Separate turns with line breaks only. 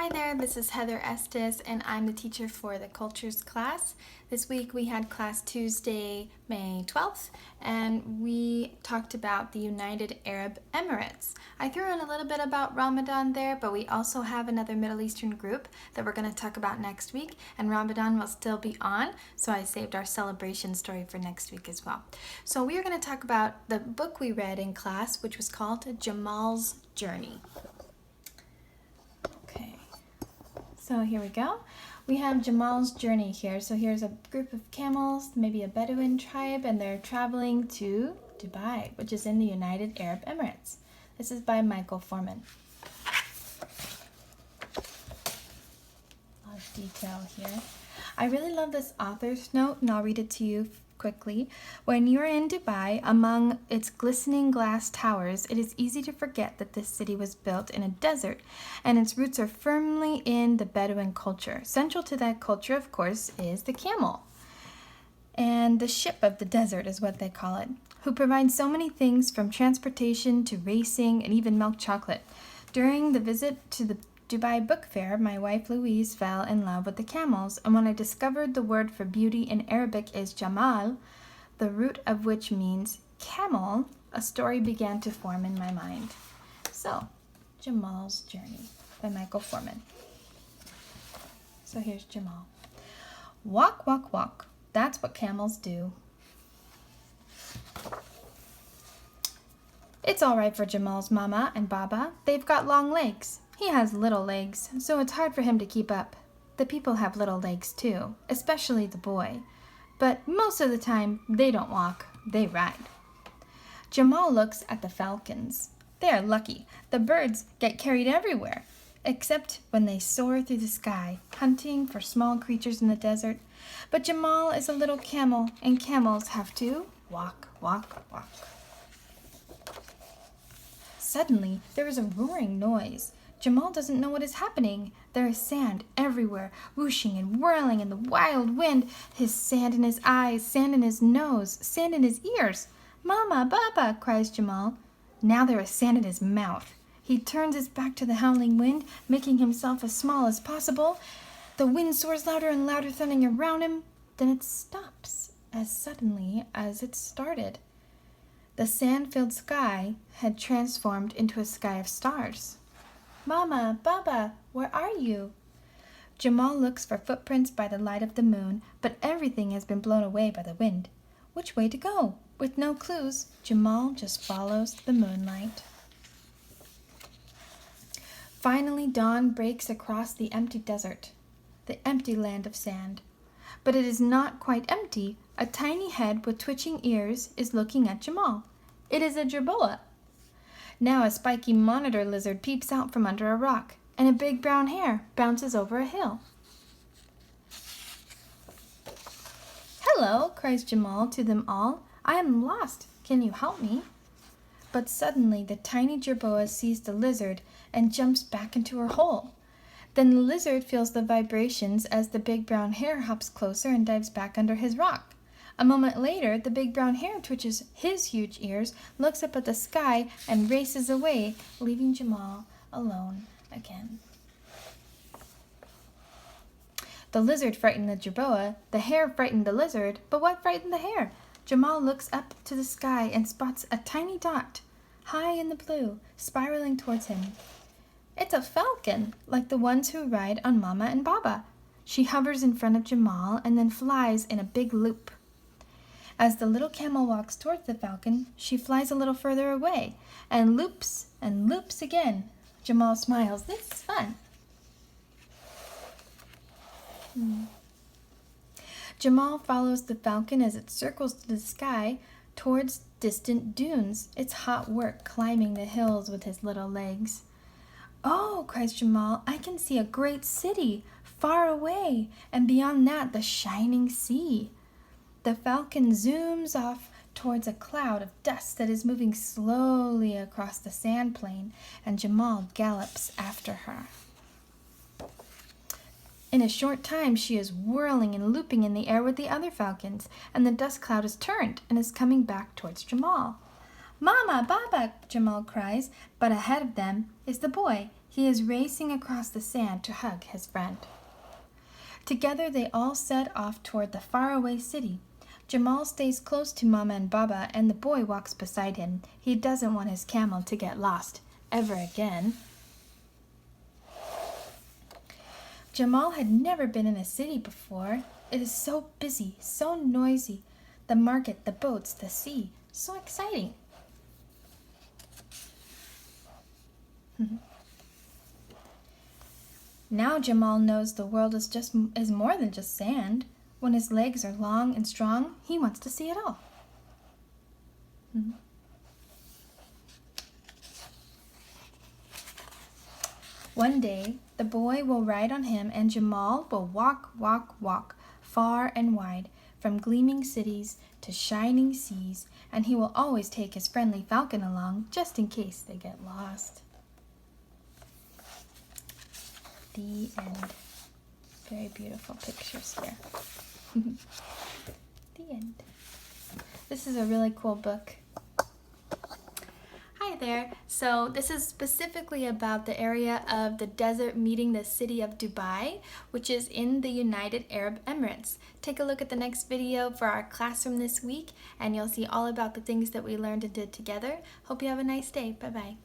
Hi there, this is Heather Estes and I'm the teacher for the Cultures class. This week we had class Tuesday, May 12th, and we talked about the United Arab Emirates. I threw in a little bit about Ramadan there, but we also have another Middle Eastern group that we're going to talk about next week, and Ramadan will still be on, so I saved our celebration story for next week as well. So we are going to talk about the book we read in class, which was called Jamal's Journey. So here we go. We have Jamal's Journey here. So here's a group of camels, maybe a Bedouin tribe, and they're traveling to Dubai, which is in the United Arab Emirates. This is by Michael Foreman. A lot of detail here. I really love this author's note, and I'll read it to you quickly. When you're in Dubai, among its glistening glass towers, it is easy to forget that this city was built in a desert, and its roots are firmly in the Bedouin culture. Central to that culture, of course, is the camel. And the ship of the desert is what they call it, who provides so many things from transportation to racing and even milk chocolate. During the visit to the Dubai Book Fair, my wife Louise fell in love with the camels, and when I discovered the word for beauty in Arabic is Jamal, the root of which means camel, a story began to form in my mind. So, Jamal's Journey by Michael Foreman. So here's Jamal. Walk, walk, walk. That's what camels do. It's all right for Jamal's mama and baba. They've got long legs. He has little legs, so it's hard for him to keep up. The people have little legs too, especially the boy. But most of the time, they don't walk, they ride. Jamal looks at the falcons. They are lucky. The birds get carried everywhere, except when they soar through the sky, hunting for small creatures in the desert. But Jamal is a little camel, and camels have to walk, walk, walk. Suddenly, there is a roaring noise. Jamal doesn't know what is happening. There is sand everywhere, whooshing and whirling in the wild wind. His sand in his eyes, sand in his nose, sand in his ears. Mama, Baba, cries Jamal. Now there is sand in his mouth. He turns his back to the howling wind, making himself as small as possible. The wind soars louder and louder, thundering around him. Then it stops as suddenly as it started. The sand-filled sky had transformed into a sky of stars. Mama, Baba, where are you? Jamal looks for footprints by the light of the moon, but everything has been blown away by the wind. Which way to go? With no clues, Jamal just follows the moonlight. Finally, dawn breaks across the empty desert, the empty land of sand. But it is not quite empty. A tiny head with twitching ears is looking at Jamal. It is a jerboa. Now a spiky monitor lizard peeps out from under a rock, and a big brown hare bounces over a hill. Hello, cries Jamal to them all. I am lost. Can you help me? But suddenly the tiny jerboa sees the lizard and jumps back into her hole. Then the lizard feels the vibrations as the big brown hare hops closer and dives back under his rock. A moment later, the big brown hare twitches his huge ears, looks up at the sky, and races away, leaving Jamal alone again. The lizard frightened the jerboa, the hare frightened the lizard, but what frightened the hare? Jamal looks up to the sky and spots a tiny dot, high in the blue, spiraling towards him. It's a falcon, like the ones who ride on Mama and Baba. She hovers in front of Jamal and then flies in a big loop. As the little camel walks towards the falcon, she flies a little further away and loops again. Jamal smiles. This is fun. Jamal follows the falcon as it circles to the sky towards distant dunes. It's hot work climbing the hills with his little legs. Oh, cries Jamal, I can see a great city far away, and beyond that the shining sea. The falcon zooms off towards a cloud of dust that is moving slowly across the sand plain, and Jamal gallops after her. In a short time, she is whirling and looping in the air with the other falcons, and the dust cloud is turned and is coming back towards Jamal. Mama, Baba, Jamal cries, but ahead of them is the boy. He is racing across the sand to hug his friend. Together they all set off toward the faraway city. Jamal stays close to Mama and Baba, and the boy walks beside him. He doesn't want his camel to get lost ever again. Jamal had never been in a city before. It is so busy, so noisy. The market, the boats, the sea. So exciting. Now Jamal knows the world is more than just sand. When his legs are long and strong, he wants to see it all. One day, the boy will ride on him, and Jamal will walk, walk, walk, far and wide, from gleaming cities to shining seas, and he will always take his friendly falcon along, just in case they get lost. The end. Very beautiful pictures here. The end. This is a really cool book. Hi there. So this is specifically about the area of the desert meeting the city of Dubai, which is in the United Arab Emirates. Take a look at the next video for our classroom this week, and you'll see all about the things that we learned and did together. Hope you have a nice day. Bye-bye.